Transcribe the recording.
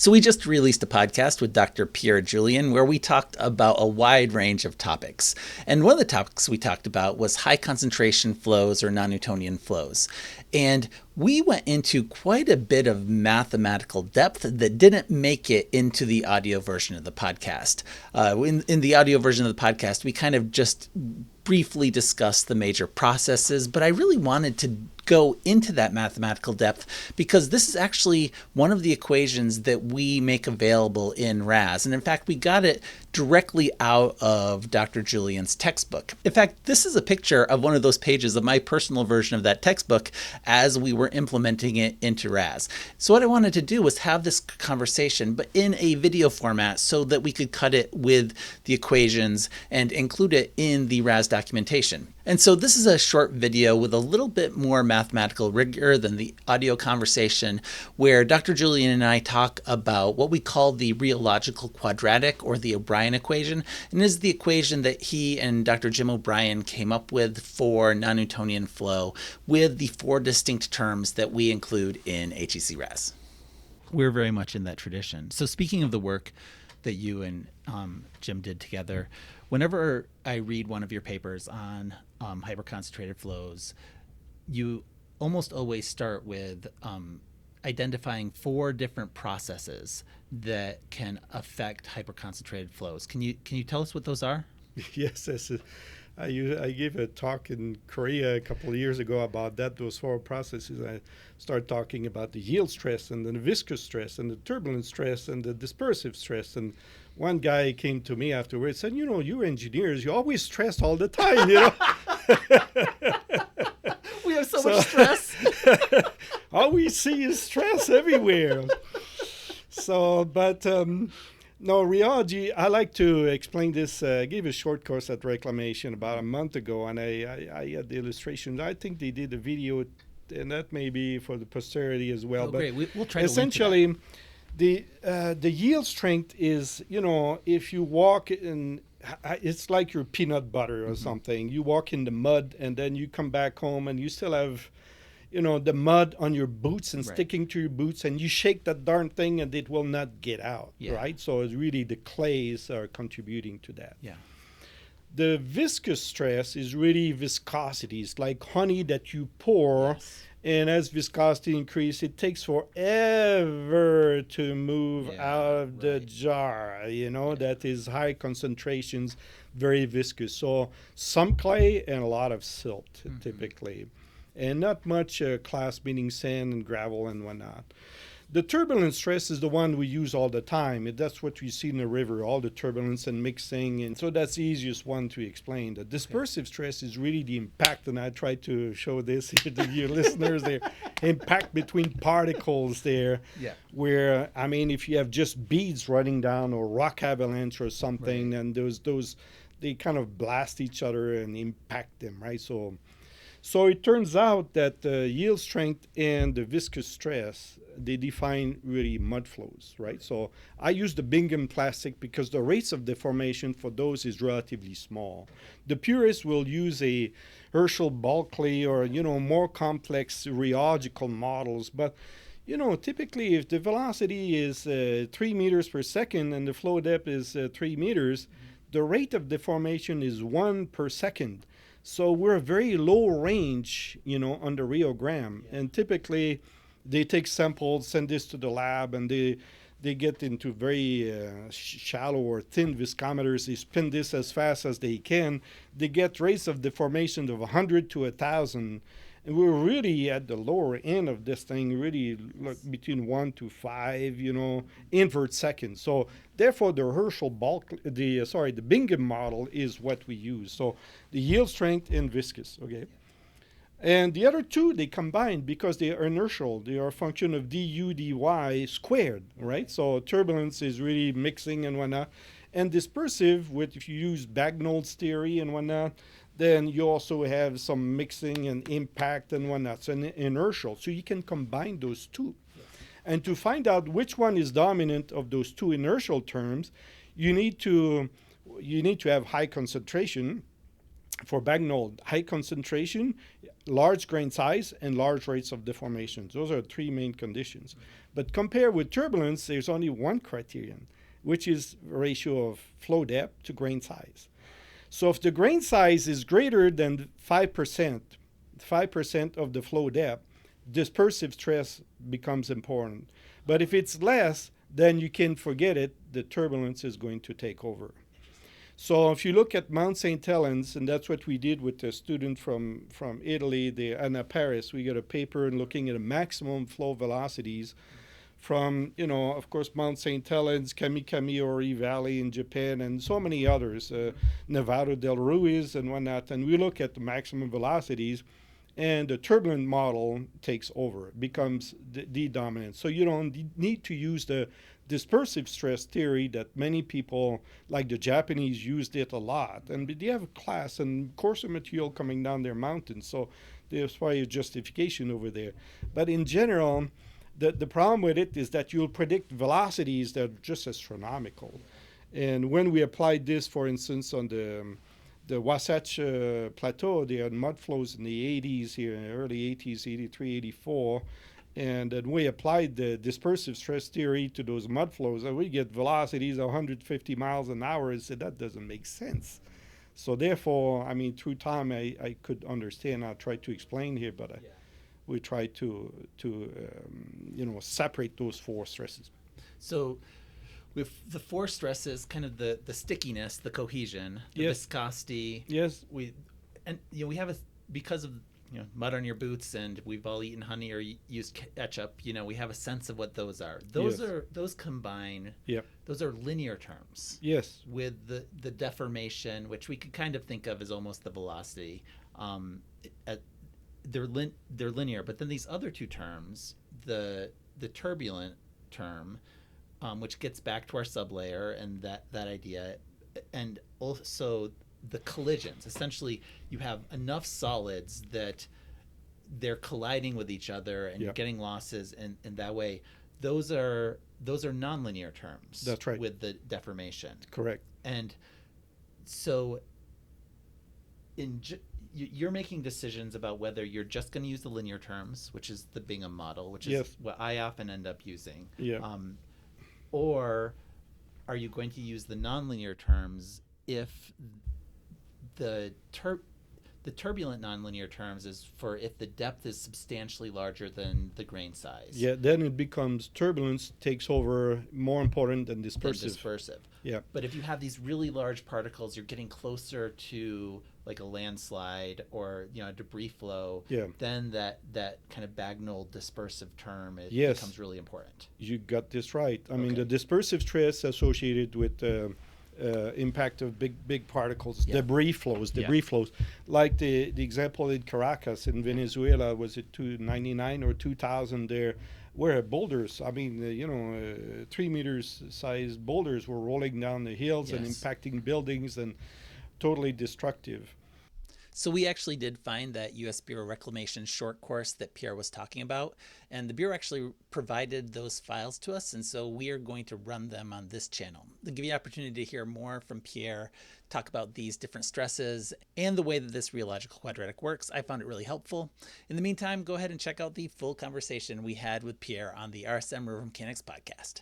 So we just released a podcast with Dr. Pierre Julien where we talked about a wide range of topics. And one of the topics we talked about was high concentration flows or non-Newtonian flows. And we went into quite a bit of mathematical depth that didn't make it into the audio version of the podcast. In the audio version of the podcast, we kind of just briefly discussed the major processes, but I really wanted to go into that mathematical depth because this is actually one of the equations that we make available in RAS. And in fact, we got it directly out of Dr. Julien's textbook. In fact, this is a picture of one of those pages of my personal version of that textbook as we were implementing it into RAS. So what I wanted to do was have this conversation, but in a video format so that we could cut it with the equations and include it in the RAS documentation. And so this is a short video with a little bit more mathematical rigor than the audio conversation, where Dr. Julien and I talk about what we call the rheological quadratic, or the O'Brien equation, and is the equation that he and Dr. Jim O'Brien came up with for non-Newtonian flow with the 4 distinct terms that we include in HEC-RAS. We're very much in that tradition. So speaking of the work that you and Jim did together, whenever I read one of your papers on hyperconcentrated flows, you almost always start with identifying 4 different processes that can affect hyperconcentrated flows. Can you tell us what those are? Yes, I gave a talk in Korea a couple of years ago about those 4 processes. I started talking about the yield stress and the viscous stress and the turbulent stress and the dispersive stress. And one guy came to me afterwards and said, you engineers, you always stress all the time, We have so much stress. All we see is stress everywhere. No, rheology, I like to explain this. I gave a short course at Reclamation about a month ago, and I had the illustrations. I think they did a video, and that may be for the posterity as well. Oh, but great. We'll try essentially, the yield strength is, if you walk in, it's like your peanut butter or something. You walk in the mud, and then you come back home, and you still have the mud on your boots and sticking to your boots, and you shake that darn thing and it will not get out, right? So it's really the clays are contributing to that. Yeah. The viscous stress is really viscosity. It's like honey that you pour, and as viscosity increases, it takes forever to move out of the jar, that is high concentrations, very viscous. So some clay and a lot of silt, typically. And not much class, meaning sand and gravel and whatnot. The turbulent stress is the one we use all the time. That's what we see in the river, all the turbulence and mixing. And so that's the easiest one to explain. The dispersive stress is really the impact, and I try to show this here to your listeners there, impact between particles there. Yeah. Where, if you have just beads running down or rock avalanche or something, and those they kind of blast each other and impact them, right? So it turns out that the yield strength and the viscous stress, they define really mud flows, right? So I use the Bingham plastic because the rates of deformation for those is relatively small. The purists will use a Herschel Bulkley or, more complex rheological models. But, typically if the velocity is 3 meters per second and the flow depth is 3 meters, the rate of deformation is 1 per second. So we're very low range, on the rheogram. And typically they take samples, send this to the lab, and they get into very shallow or thin viscometers. They spin this as fast as they can. They get rates of deformation of 100 to 1,000. And we're really at the lower end of this thing, really between 1 to 5, invert seconds. So therefore, the the Bingham model is what we use. So the yield strength and viscous, okay? And the other 2, they combine because they are inertial. They are a function of du dy squared, right? So turbulence is really mixing and whatnot. And dispersive, if you use Bagnall's theory and whatnot, then you also have some mixing and impact and whatnot. So inertial. So you can combine those 2. And to find out which one is dominant of those 2 inertial terms, you need to have high concentration. For Bagnall, high concentration, large grain size and large rates of deformation. Those are three main conditions. But compared with turbulence, there's only one criterion, which is ratio of flow depth to grain size. So if the grain size is greater than 5% of the flow depth, dispersive stress becomes important. But if it's less, then you can forget it. The turbulence is going to take over. So if you look at Mount St. Helens, and that's what we did with a student from Italy, Anna Paris, we got a paper looking at the maximum flow velocities from, of course, Mount St. Helens, Kamikami-Ori Valley in Japan, and so many others, Nevado del Ruiz and whatnot. And we look at the maximum velocities, and the turbulent model takes over, becomes the dominant. So you don't need to use the dispersive stress theory that many people, like the Japanese, used it a lot. And they have a class and coarser material coming down their mountains, so there's probably a justification over there. But in general, the problem with it is that you'll predict velocities that are just astronomical. And when we applied this, for instance, on the Wasatch Plateau, they had mud flows in the 80s here, in the early 80s, 83, 84. And then we applied the dispersive stress theory to those mud flows, and we get velocities of 150 miles an hour. I said, that doesn't make sense. So therefore, through time, I could understand. I'll try to explain here, but we try to separate those four stresses. So with the four stresses, kind of the stickiness, the cohesion, the viscosity. Yes. We have because of mud on your boots, and we've all eaten honey or used ketchup. We have a sense of what those are. Those combine. Yep. Those are linear terms. Yes. With the deformation, which we could kind of think of as almost the velocity. They're linear, but then these other two terms, the turbulent term, which gets back to our sublayer and that idea, and also the collisions. Essentially, you have enough solids that they're colliding with each other and getting losses, and that way, those are nonlinear terms. That's right. With the deformation. Correct. And so, you're making decisions about whether you're just going to use the linear terms, which is the Bingham model, which is what I often end up using. Yeah. Or are you going to use the nonlinear terms if the turbulent nonlinear terms is for if the depth is substantially larger than the grain size. Yeah, then it becomes turbulence takes over, more important than dispersive. Yeah. But if you have these really large particles, you're getting closer to like a landslide or a debris flow. Yeah. Then that kind of bagnal dispersive term becomes really important. You got this right. I mean, the dispersive stress associated with impact of big particles, debris flows, like the example in Caracas in Venezuela. Was it 299 or 2000 there, where boulders, 3 meters sized boulders were rolling down the hills and impacting buildings and totally destructive. So we actually did find that U.S. Bureau Reclamation short course that Pierre was talking about, and the Bureau actually provided those files to us, and so we are going to run them on this channel. They'll give you an opportunity to hear more from Pierre, talk about these different stresses, and the way that this rheological quadratic works. I found it really helpful. In the meantime, go ahead and check out the full conversation we had with Pierre on the RSM River Mechanics podcast.